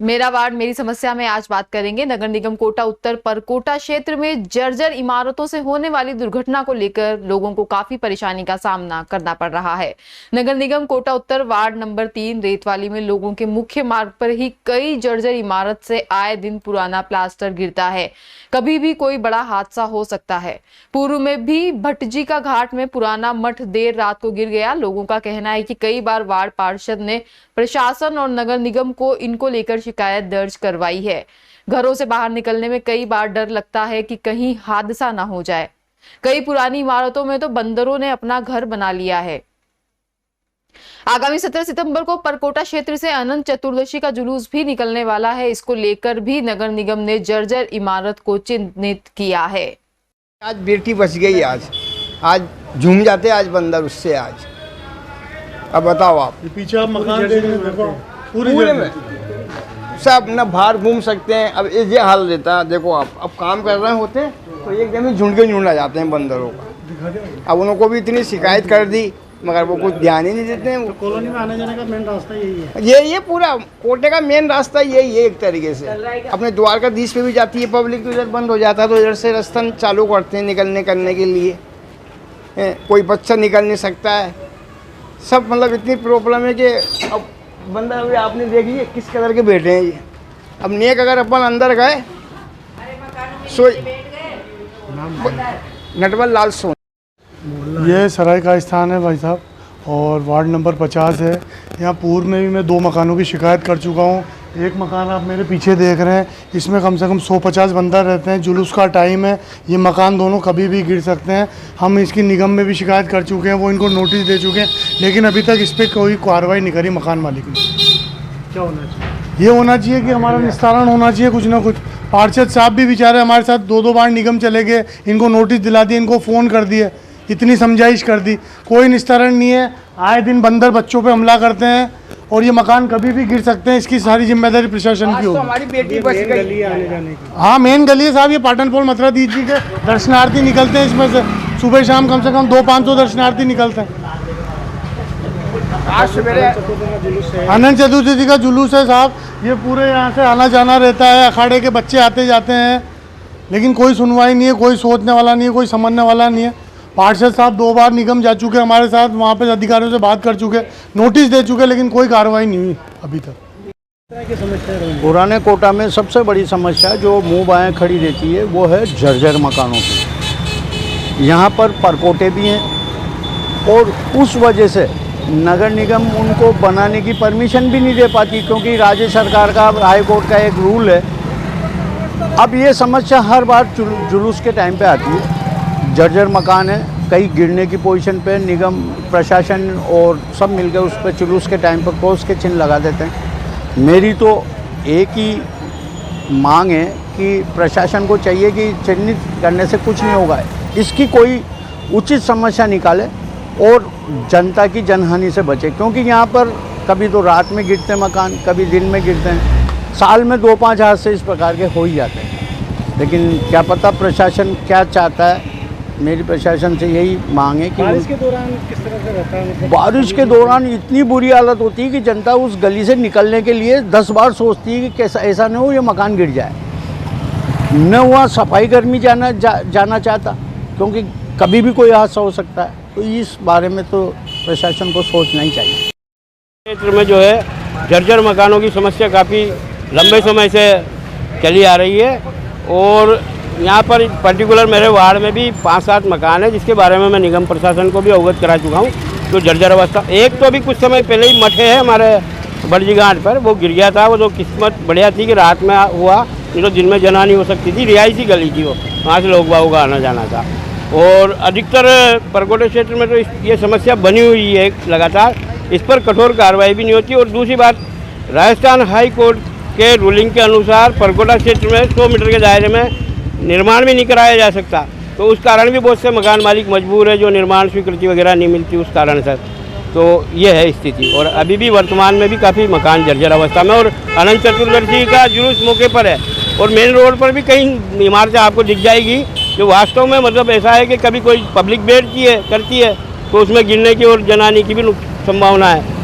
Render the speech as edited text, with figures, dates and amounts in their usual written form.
मेरा वार्ड मेरी समस्या में आज बात करेंगे। नगर निगम कोटा उत्तर परकोटा क्षेत्र में जर्जर इमारतों से होने वाली दुर्घटना को लेकर लोगों को काफी परेशानी का सामना करना पड़ रहा है। नगर निगम कोटा उत्तर वार्ड नंबर 3 रेतवाली में लोगों के मुख्य मार्ग पर ही कई जर्जर इमारत से आए दिन पुराना प्लास्टर गिरता है। कभी भी कोई बड़ा हादसा हो सकता है। पूर्व में भी भटजी का घाट में पुराना मठ देर रात को गिर गया। लोगों का कहना है कि कई बार वार्ड पार्षद ने प्रशासन और नगर निगम को इनको लेकर शिकायत दर्ज करवाई है। घरों से बाहर निकलने में कई बार डर लगता है कि कहीं हादसा ना हो जाए। कई पुरानी इमारतों में तो बंदरों ने अपना घर बना लिया है। आगामी 17 सितंबर को परकोटा क्षेत्र से अनंत चतुर्दशी का जुलूस भी निकलने वाला है। इसको लेकर भी नगर निगम ने जर्जर इमारत को चिन्हित किया है। आज बेटी बच गई। आज झूम जाते आज बंदर उससे। आज अब बताओ आप पीछे आप मकान देख रहे हैं, देखो पूरे में सब न बाहर घूम सकते हैं। अब ये हाल रहता है। देखो आप अब काम कर रहे होते तो एकदम ही झुंड आ जाते हैं बंदरों का। अब उनको भी इतनी शिकायत कर दी मगर वो कुछ ध्यान ही नहीं देते हैं। तो कॉलोनी में आने जाने का मेन रास्ता यही है। ये पूरा कोटे का मेन रास्ता यही है। एक तरीके से अपने द्वारकाधीश पे भी जाती है पब्लिक, तो इधर बंद हो जाता है तो इधर से रास्ता चालू करते हैं निकलने करने के लिए। कोई बच्चा निकल नहीं सकता है। सब मतलब इतनी प्रॉब्लम है कि अब बंदा अभी आपने देख लिया किस कलर के बैठे हैं ये। अब नेक अगर अपन अंदर गए सो नटवर लाल सोन। ये सराय का स्थान है भाई साहब और वार्ड नंबर 50 है। यहाँ पूर्व में भी मैं 2 मकानों की शिकायत कर चुका हूँ। एक मकान आप मेरे पीछे देख रहे हैं, इसमें कम से कम 150 बंदर रहते हैं। जुलूस का टाइम है, ये मकान दोनों कभी भी गिर सकते हैं। हम इसकी निगम में भी शिकायत कर चुके हैं, वो इनको नोटिस दे चुके हैं, लेकिन अभी तक इस पर कोई कार्रवाई नहीं करी मकान मालिक ने। क्या होना चाहिए? ये होना चाहिए कि हमारा निस्तारण होना चाहिए कुछ ना कुछ। पार्षद साहब भी बेचारे हमारे साथ 2-2 बार निगम चले गए, इनको नोटिस दिला दिए, इनको फ़ोन कर दिए, इतनी समझाइश कर दी, कोई निस्तारण नहीं है। आए दिन बंदर बच्चों पे हमला करते हैं और ये मकान कभी भी गिर सकते हैं। इसकी सारी जिम्मेदारी प्रशासन की होगी। हमारी बेटी बच गई आने जाने की। हाँ, मेन गली है साहब। ये पाटन पोल मथुरा दीदी जी के दर्शनार्थी निकलते हैं इसमें से। सुबह शाम कम से कम 200-500 दर्शनार्थी निकलते हैं। आज सवेरे अनंत चतुर्दशी का जुलूस है साहब। ये पूरे यहाँ से आना जाना रहता है, अखाड़े के बच्चे आते जाते हैं, लेकिन कोई सुनवाई नहीं है, कोई सोचने वाला नहीं है, कोई समझने वाला नहीं है। पार्षद साहब 2 बार निगम जा चुके हमारे साथ, वहाँ पे अधिकारियों से बात कर चुके, नोटिस दे चुके, लेकिन कोई कार्रवाई नहीं हुई अभी तक। पुराने कोटा में सबसे बड़ी समस्या जो मुंह बाएं खड़ी रहती है वो है जर्जर मकानों की। यहाँ पर परकोटे भी हैं और उस वजह से नगर निगम उनको बनाने की परमिशन भी नहीं दे पाती, क्योंकि राज्य सरकार का हाई कोर्ट का एक रूल है। अब ये समस्या हर बार जुलूस के टाइम पे आती है। जर्जर मकान है, कई गिरने की पोजीशन पे, निगम प्रशासन और सब मिलकर उस पर जुलूस के टाइम पर क्रॉस के चिन्ह लगा देते हैं। मेरी तो एक ही मांग है कि प्रशासन को चाहिए कि चिन्हित करने से कुछ नहीं होगा, इसकी कोई उचित समस्या निकाले और जनता की जनहानि से बचे, क्योंकि यहाँ पर कभी तो रात में गिरते हैं मकान, कभी दिन में गिरते हैं। साल में 2-5 हादसे इस प्रकार के हो ही जाते हैं। लेकिन क्या पता प्रशासन क्या चाहता है। मेरी प्रशासन से यही मांग है कि बारिश के दौरान किस तरह से रहता है? मतलब बारिश के दौरान इतनी बुरी हालत होती है कि जनता उस गली से निकलने के लिए 10 बार सोचती है कि कैसा ऐसा न हो ये मकान गिर जाए। न वहाँ सफाई कर्मी जाना चाहता, क्योंकि कभी भी कोई हादसा हो सकता है। तो इस बारे में तो प्रशासन को सोचना ही चाहिए। क्षेत्र में जो है जर्जर मकानों की समस्या काफ़ी लंबे समय से चली आ रही है और यहाँ पर पर्टिकुलर मेरे वार्ड में भी 5-7 मकान है, जिसके बारे में मैं निगम प्रशासन को भी अवगत करा चुका हूँ। तो जर्जर अवस्था, एक तो अभी कुछ समय पहले ही मठ है हमारे बड़जी घाट पर, वो गिर गया था। वो तो किस्मत बढ़िया थी कि रात में हुआ, नहीं तो दिन में जनानी हो सकती थी। रिहायशी गली थी वो, वहाँ से लोग बागों का आना जाना था। और अधिकतर परकोटे क्षेत्र में तो ये समस्या बनी हुई है लगातार, इस पर कठोर कार्रवाई भी नहीं होती। और दूसरी बात, राजस्थान हाई कोर्ट के रूलिंग के अनुसार परकोटा क्षेत्र में 100 मीटर के दायरे में निर्माण भी नहीं कराया जा सकता। तो उस कारण भी बहुत से मकान मालिक मजबूर है, जो निर्माण स्वीकृति वगैरह नहीं मिलती उस कारण से। तो ये है स्थिति। और अभी भी वर्तमान में भी काफ़ी मकान जर्जर अवस्था में। और अनंत चतुर्दशी का जुलूस मौके पर है और मेन रोड पर भी कई इमारतें आपको दिख जाएगी जो वास्तव में मतलब ऐसा है कि कभी कोई पब्लिक बैठती है करती है तो उसमें गिरने की और जनाने की भी संभावना है।